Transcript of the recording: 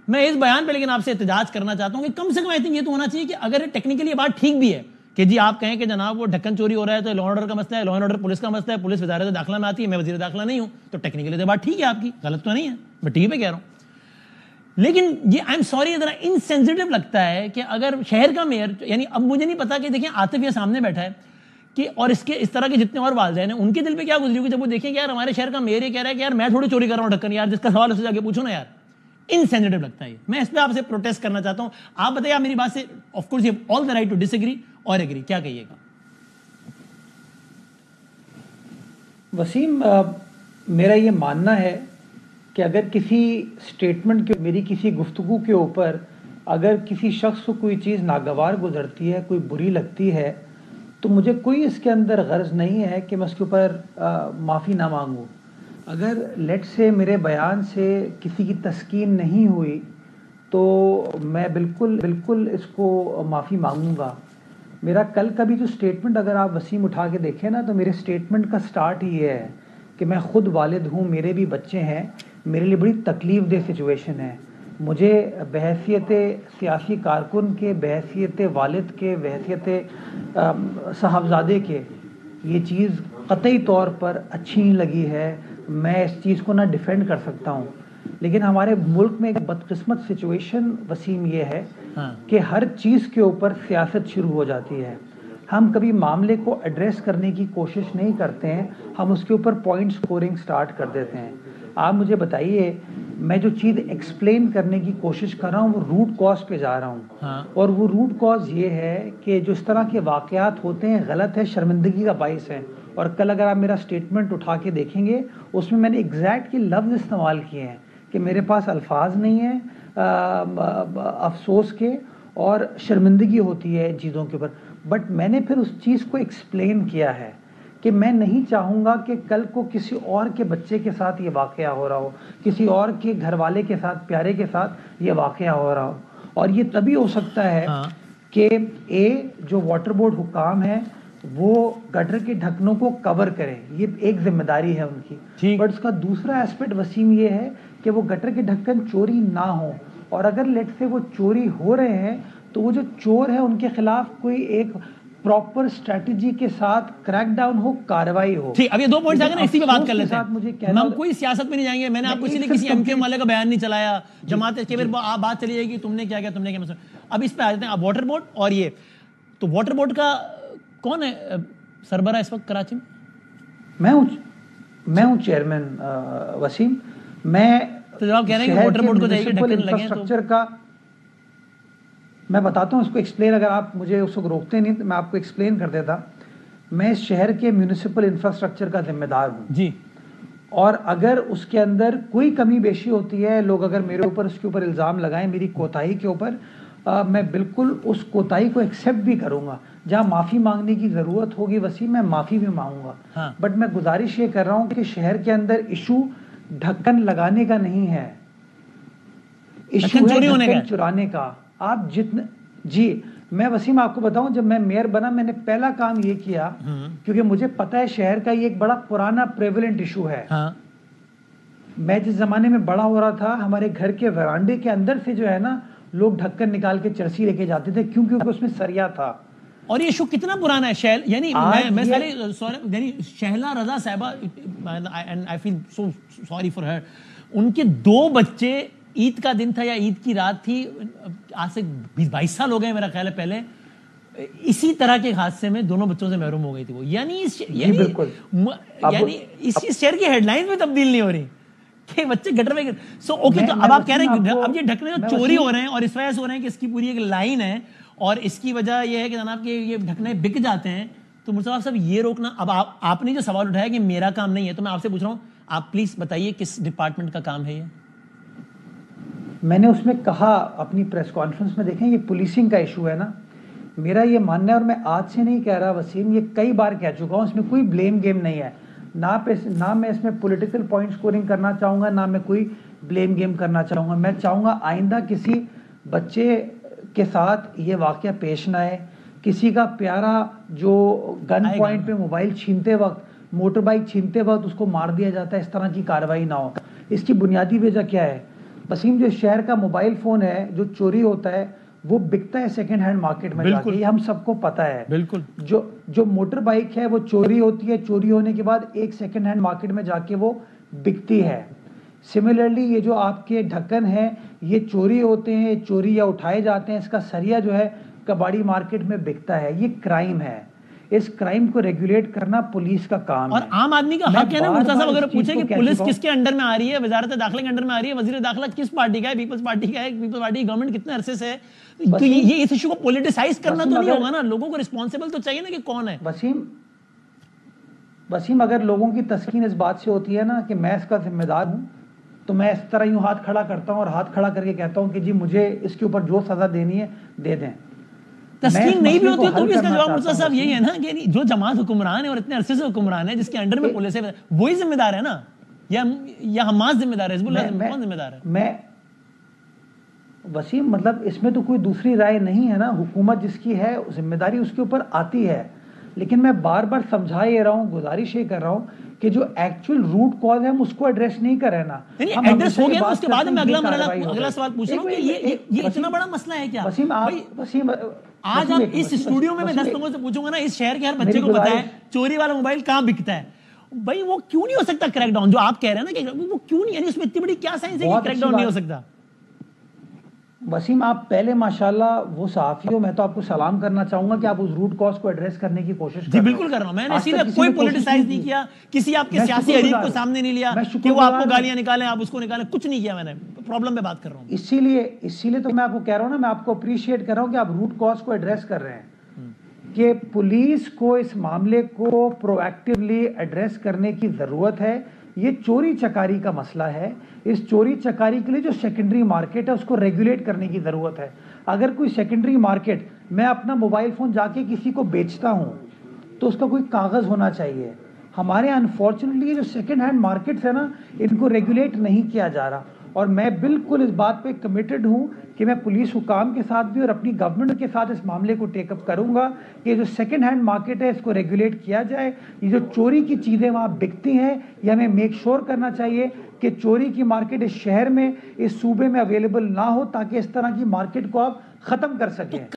میں اس بیان پہ لیکن آپ سے احتجاج کرنا چاہتا ہوں کہ کم سے کم آئی تھنک یہ تو ہونا چاہیے کہ اگر ٹیکنیکلی یہ بات ٹھیک بھی ہے کہ جی آپ کہیں کہ جناب وہ ڈھکن چوری ہو رہا ہے تو لا اینڈ آرڈر کا مسئلہ ہے، لا اینڈ آرڈر پولیس کا مسئلہ ہے، پولیس وزارت داخلہ میں آتی ہے، میں وزیر داخلہ نہیں ہوں، تو ٹیکنیکلی تو بات ٹھیک ہے آپ کی، غلط تو نہیں ہے، میں ٹھیک پہ کہہ رہا ہوں. لیکن یہ آئی ایم سوری ذرا انسینسیٹیو لگتا ہے کہ اگر شہر کا میئر، یعنی اب مجھے نہیں پتا کہ دیکھیں عاطف یہ سامنے بیٹھا ہے کہ اور اس طرح کے جتنے اور والدین ہیں ان کے دل پہ کیا گزری ہوگی جب وہ دیکھیں کہ یار ہمارے شہر کا میئر یہ کہہ رہا ہے کہ یار میں تھوڑی چوری کر رہا ہوں ڈھکن، یار جس کا سوال اس سے جا کے پوچھو نا یار. انسینسیٹیو لگتا ہے. میں اس پہ آپ سے پروٹیسٹ کرنا چاہتا ہوں. آپ بتائیے، آپ میری بات سے of course you have all the right to disagree اور ایگری، کیا کہیے گا؟ وسیم، میرا یہ ماننا ہے کہ اگر کسی اسٹیٹمنٹ کے، میری کسی گفتگو کے اوپر اگر کسی شخص کو کوئی چیز ناگوار گزرتی ہے، کوئی بری لگتی ہے، تو مجھے کوئی اس کے اندر غرض نہیں ہے کہ میں اس کے اوپر معافی نہ مانگوں. اگر لیٹ سے میرے بیان سے کسی کی تسکین نہیں ہوئی تو میں بالکل اس کو معافی مانگوں گا. میرا کل کا بھی جو اسٹیٹمنٹ اگر آپ وسیم اٹھا کے دیکھیں نا، تو میرے اسٹیٹمنٹ کا سٹارٹ ہی یہ ہے کہ میں خود والد ہوں، میرے بھی بچے ہیں، میرے لیے بڑی تکلیف دہ سچویشن ہے. مجھے بحیثیت سیاسی کارکن کے، بحیثیت والد کے، بحیثیت صاحبزادے کے یہ چیز قطعی طور پر اچھی نہیں لگی ہے. میں اس چیز کو نہ ڈیفینڈ کر سکتا ہوں، لیکن ہمارے ملک میں ایک بدقسمت سچویشن وسیم یہ ہے کہ ہر چیز کے اوپر سیاست شروع ہو جاتی ہے. ہم کبھی معاملے کو ایڈریس کرنے کی کوشش نہیں کرتے ہیں، ہم اس کے اوپر پوائنٹ سکورنگ سٹارٹ کر دیتے ہیں. آپ مجھے بتائیے، میں جو چیز ایکسپلین کرنے کی کوشش کر رہا ہوں وہ روٹ کاز پہ جا رہا ہوں، اور وہ روٹ کاز یہ ہے کہ جو اس طرح کے واقعات ہوتے ہیں غلط ہے، شرمندگی کا باعث ہے. اور کل اگر آپ میرا اسٹیٹمنٹ اٹھا کے دیکھیں گے، اس میں نے ایگزیکٹ یہ لفظ استعمال کیے ہیں کہ میرے پاس الفاظ نہیں ہیں افسوس کے، اور شرمندگی ہوتی ہے ان چیزوں کے اوپر. بٹ میں نے پھر اس چیز کو ایکسپلین کیا ہے کہ میں نہیں چاہوں گا کہ کل کو کسی اور کے بچے کے ساتھ یہ واقعہ ہو رہا ہو، کسی اور کے گھر والے کے ساتھ، پیارے کے ساتھ یہ واقعہ ہو رہا ہو. اور یہ تبھی ہو سکتا ہے کہ جو واٹر بورڈ حکام ہیں وہ گٹر کے ڈھکنوں کو کور کریں، یہ ایک ذمہ داری ہے ان کی. بٹ اس کا دوسرا ایسپیکٹ وسیم یہ ہے کہ وہ گٹر کے ڈھکن چوری نہ ہوں، اور اگر لیٹ سے وہ چوری ہو رہے ہیں تو وہ جو چور ہے ان کے خلاف کوئی ایک پراپر اسٹریٹجی کے ساتھ کریک ڈاؤن ہو، کاروائی ہو. ٹھیک، اب یہ دو پوائنٹس آ گئے نا، اسی پہ بات کر لیتے ہیں. ہم کوئی سیاست میں نہیں جائیں گے. میں نے آپ کو اسی لیے کسی ایم کیو ایم والے کا بیان نہیں چلایا، جماعت کے پھر آپ بات چلی جائے گی تم نے کیا کیا، تم نے کیا. اب اس پہ آ جاتے ہیں. اب واٹر بورڈ اور یہ تو واٹر بورڈ کا کون ہے سربراہ اس وقت کراچی میں؟ میں ہوں چیئرمین وسیم. میں تو جب آپ کہہ رہے ہیں کہ واٹر بورڈ کو جائے گا ڈھکن لگے انفراسٹرکچر کا، میں بتاتا ہوں اس کو ایکسپلین. اگر آپ مجھے اس وقت روکتے نہیں تو میں آپ کو ایکسپلین کر دیتا. میں اس شہر کے میونسپل انفراسٹرکچر کا ذمہ دار ہوں جی، اور اگر اس کے اندر کوئی کمی بیشی ہوتی ہے، لوگ اگر میرے اوپر اس کے اوپر الزام لگائیں میری کوتاہی کے اوپر، میں بالکل اس کوتاہی کو ایکسیپٹ بھی کروں گا. جہاں معافی مانگنے کی ضرورت ہوگی وسیم، میں معافی بھی مانگوں گا. بٹ میں گزارش یہ کر رہا ہوں کہ شہر کے اندر ایشو ڈھکن لگانے کا نہیں ہے، ایشو ہے ڈھکن چرانے کا. آپ جتنے جی میں وسیم آپ کو بتاؤں، جب میں میئر بنا میں نے پہلا کام یہ کیا، کیونکہ مجھے پتا ہے شہر کا یہ ایک بڑا پرانا پریویلنٹ ایشو ہے. میں جس زمانے میں بڑا ہو رہا تھا، ہمارے گھر کے ورانڈے کے اندر سے جو ہے نا لوگ ڈھکن نکال کے چرسی لے کے جاتے تھے کیونکہ اس میں سریا تھا. اور یہ ایشو کتنا پرانا ہے یعنی میں یعنی شہلا رضا صاحبہ، and I feel so sorry for her, ان کے 2 بچے، عید کا دن تھا یا عید کی رات تھی، آج سے 20-22 سال ہو گئے میرا خیال ہے پہلے، اسی طرح کے حادثے میں دونوں بچوں سے محروم ہو گئی تھی وہ. یعنی اسی شہر کی ہیڈ لائنز میں تبدیل نہیں ہو رہی کہ بچے گٹر میں. سو اوکے، تو اب آپ کہہ رہے ہیں اب یہ ڈھکنے جو چوری ہو رہے ہیں اور اس وجہ سے ہو رہے ہیں کہ اس کی پوری ایک لائن ہے اور اس کی وجہ یہ ہے کہ جناب کہ یہ ڈھکنے بک جاتے ہیں. تو مرتضیٰ صاحب یہ روکنا، اب آپ نے جو سوال اٹھایا کہ میرا کام نہیں ہے، تو میں آپ سے پوچھ رہا ہوں، آپ پلیز بتائیے کس ڈپارٹمنٹ کا کام ہے یہ؟ میں نے اس میں کہا اپنی پریس کانفرنس میں، دیکھیں یہ پولیسنگ کا ایشو ہے نا. میرا یہ ماننا ہے، اور میں آج سے نہیں کہہ رہا وسیم، یہ کئی بار کہہ چکا ہوں، اس میں کوئی بلیم گیم نہیں ہے. نہ میں اس میں پولیٹیکل پوائنٹ سکورنگ کرنا چاہوں گا، نہ میں کوئی بلیم گیم کرنا چاہوں گا. میں چاہوں گا آئندہ کسی بچے کے ساتھ یہ واقعہ پیش نہ آئے. کسی کا پیارا جو گن پوائنٹ پہ موبائل چھینتے وقت، موٹر بائک چھینتے وقت اس کو مار دیا جاتا ہے، اس طرح کی کارروائی نہ ہو. اس کی بنیادی وجہ کیا ہے؟ وسیم جو شہر کا موبائل فون ہے جو چوری ہوتا ہے وہ بکتا ہے سیکنڈ ہینڈ مارکیٹ میں جا کے، یہ ہم سب کو پتا ہے. بالکل. جو موٹر بائک ہے وہ چوری ہوتی ہے، چوری ہونے کے بعد ایک سیکنڈ ہینڈ مارکیٹ میں جا کے وہ بکتی ہے. سملرلی یہ جو آپ کے ڈھکن ہیں یہ چوری ہوتے ہیں، چوری یا اٹھائے جاتے ہیں، اس کا سریا جو ہے کباڑی مارکیٹ میں بکتا ہے. یہ کرائم ہے، اس کرائم کو ریگولیٹ کرنا پولیس کا کام ہے. اور عام آدمی کا حق ہے نا مرتضیٰ صاحب اگر پوچھے کہ پولیس کس کے انڈر میں آ رہی ہے، وزارت داخلہ کے انڈر میں آ رہی ہے، وزیر داخلہ کس پارٹی کا ہے، پیپلز پارٹی کا ہے، پیپلز پارٹی کی گورنمنٹ کتنے عرصے سے ہے، تو یہ اس ایشو کو پولیٹیسائز کرنا تو نہیں ہوگا نا. لوگوں کو رسپانسبل تو چاہیے نا کہ کون ہے. وسیم اگر لوگوں کی تسکین اس بات سے ہوتی ہے نا کہ میں اس کا ذمہ دار ہوں تو میں اس طرح یوں ہاتھ کھڑا کرتا ہوں اور ہاتھ کھڑا کر کے کہتا ہوں کہ جی مجھے اس کے اوپر جو سزا دینی ہے دے دیں. تسکین نہیں بھی ہوتی تو بھی اس کا جواب مرتضیٰ صاحب یہی ہے نا کہ جو جماعت حکمران ہے اور اتنے عرصے سے حکمران ہے جس کے انڈر میں پولیس ہے وہی ذمہ دار ہے نا، یا حماس ذمہ دار ہے، حزب اللہ کون ذمہ دار ہے؟ میں وسیم مطلب اس میں تو کوئی دوسری رائے نہیں ہے نا، حکومت جس کی ہے ذمہ داری اس کے اوپر آتی ہے. لیکن میں بار بار سمجھا یہ رہا ہوں، گزارش یہ کر رہا ہوں کہ جو ایکچوئل روٹ کاز ہے ہم اس کو ایڈریس نہیں کر رہے نا. ایڈریس ہو گیا اس کے بعد میں اگلا سوال پوچھ رہا ہوں کہ یہ اتنا بڑا مسئلہ ہے کیا؟ وسیم آج آپ اس اسٹوڈیو میں 10 لوگوں سے پوچھوں گا نا اس شہر کے ہر بچے کو پتا ہے چوری والا موبائل کہاں بکتا ہے، بھائی وہ کیوں نہیں ہو سکتا کریک ڈاؤن؟ جو آپ کہہ رہے ہیں نا کہ وہ کیوں نہیں، یعنی اس میں اتنی بڑی کیا سائنس ہے کہ کریک ڈاؤن نہیں ہو سکتا؟ وسیم آپ پہلے ماشاءاللہ وہ صحافی ہو، میں تو آپ کو سلام کرنا چاہوں گا کہ آپ اس روٹ کاز کو ایڈریس کرنے کی کوشش کر رہے ہیں. جی بالکل کر رہا ہوں، میں نے اسی لیے کوئی پولیٹیسائز نہیں کیا، کسی آپ کے سیاسی حریف کو سامنے نہیں لیا کہ وہ آپ کو گالیاں نکالیں آپ اس کو نکالیں، کچھ نہیں کیا میں نے. پرابلم پہ بات کر رہا ہوں. اسی لیے تو میں آپ کو کہہ رہا ہوں نا، میں آپ کو اپریشیٹ کر رہا ہوں کہ آپ روٹ کاز کو ایڈریس کر رہے ہیں کہ پولیس کو اس معاملے کو پرو ایکٹیولی ایڈریس کرنے کی ضرورت ہے. یہ چوری چکاری کا مسئلہ ہے، اس چوری چکاری کے لیے جو سیکنڈری مارکیٹ ہے اس کو ریگولیٹ کرنے کی ضرورت ہے. اگر کوئی سیکنڈری مارکیٹ، میں اپنا موبائل فون جا کے کسی کو بیچتا ہوں تو اس کا کوئی کاغذ ہونا چاہیے. ہمارے انفارچونیٹلی جو سیکنڈ ہینڈ مارکیٹس ہیں نا ان کو ریگولیٹ نہیں کیا جا رہا، اور میں بالکل اس بات پہ کمیٹڈ ہوں کہ میں پولیس حکام کے ساتھ بھی اور اپنی گورنمنٹ کے ساتھ اس معاملے کو ٹیک اپ کروں گا کہ جو سیکنڈ ہینڈ مارکیٹ ہے اس کو ریگولیٹ کیا جائے. یہ جو چوری کی چیزیں وہاں بکتی ہیں یہ ہمیں میک شور کرنا چاہیے کہ چوری کی مارکیٹ اس شہر میں، اس صوبے میں اویلیبل نہ ہو، تاکہ اس طرح کی مارکیٹ کو آپ ختم کر سکیں.